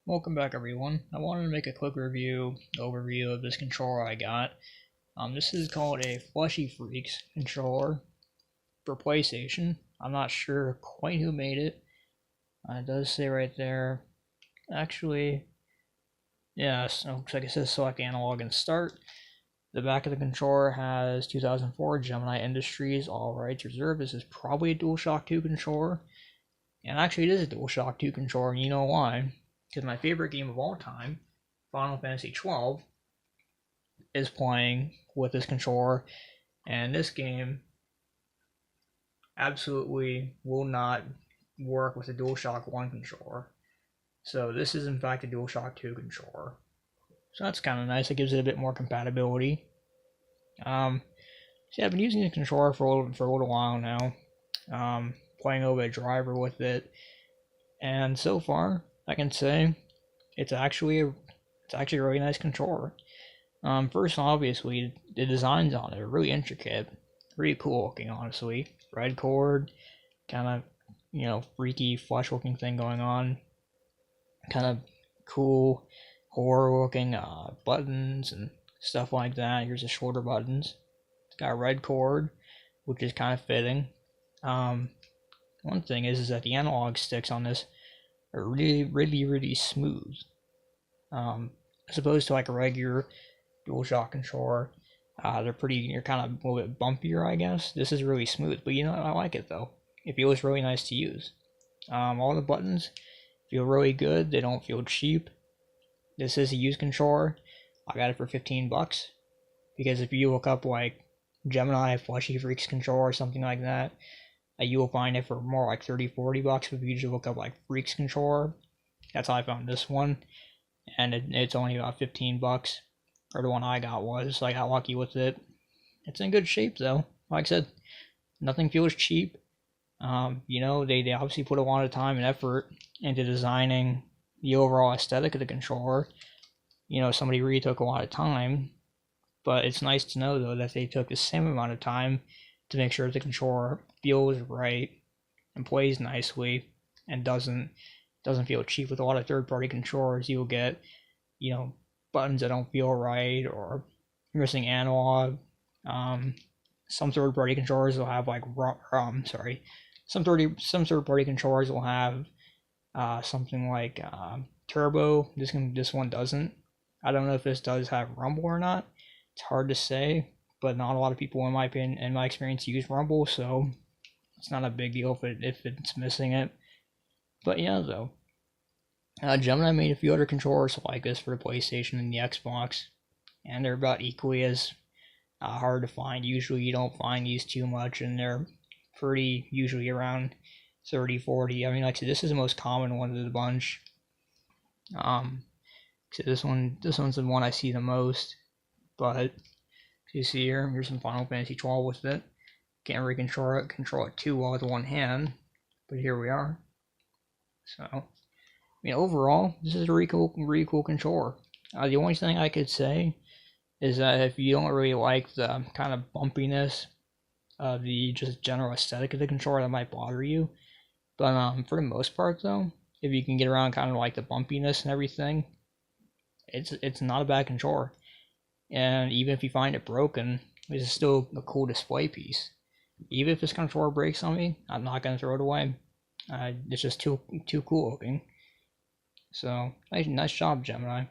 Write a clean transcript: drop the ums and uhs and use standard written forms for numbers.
Welcome back everyone. I wanted to make a quick overview of this controller I got. This is called a Fleshy Freaks controller for PlayStation. I'm not sure quite who made it. It does say right there. Actually, yeah, so looks like it says select analog and start. The back of the controller has 2004 Gemini Industries, all rights reserved. This is probably a DualShock 2 controller. And actually it is a DualShock 2 controller, and you know why. Because my favorite game of all time, Final Fantasy 12, is playing with this controller, and this game absolutely will not work with a DualShock 1 controller. So this is in fact a DualShock 2 controller. So that's kind of nice. It gives it a bit more compatibility. So yeah, I've been using the controller for a little while now. Playing over a driver with it, and so far I can say it's actually a really nice controller. First, obviously, the designs on it are really intricate, really cool looking, honestly. Red cord, kind of, freaky flush looking thing going on. Kind of cool horror looking buttons and stuff like that. Here's the shoulder buttons. It's got a red cord, which is kind of fitting. One thing is that the analog sticks on this are really smooth. As opposed to like a regular DualShock controller, they're kind of a little bit bumpier, I guess. This is really smooth, but I like it though. It feels really nice to use. All the buttons feel really good. They don't feel cheap. This is a used controller. I got it for $15 because if you look up like Gemini Fleshy Freaks controller or something like that, you will find it for more like $30-40. If you just look up like Freaks controller, that's how I found this one, and it's only about $15. Or the one I got was. So I got lucky with it. It's in good shape though. Like I said, nothing feels cheap. They obviously put a lot of time and effort into designing the overall aesthetic of the controller. Somebody really took a lot of time, but it's nice to know though that they took the same amount of time to make sure the controller feels right and plays nicely and doesn't feel cheap. With a lot of third-party controllers, you'll get, buttons that don't feel right or missing analog. Some third-party controllers will have like some third-party controllers will have something like turbo. This one doesn't. I don't know if this does have rumble or not. It's hard to say, but not a lot of people, in my opinion, in my experience, use rumble, so it's not a big deal if it's missing it. But yeah, though. Gemini made a few other controllers like this for the PlayStation and the Xbox, and they're about equally as hard to find. Usually you don't find these too much, and they're pretty usually around 30-40. I mean, like I said, this is the most common one of the bunch. So this one's the one I see the most, but you see here's some Final Fantasy 12 with it. Can't really control it too well with one hand, but here we are. So, overall, this is a really cool controller. The only thing I could say is that if you don't really like the kind of bumpiness of the just general aesthetic of the controller, that might bother you. But for the most part, though, if you can get around kind of like the bumpiness and everything, it's not a bad controller. And even if you find it broken, this is still a cool display piece. Even if this controller breaks on me, I'm not gonna throw it away. It's just too cool looking. So nice job, Gemini.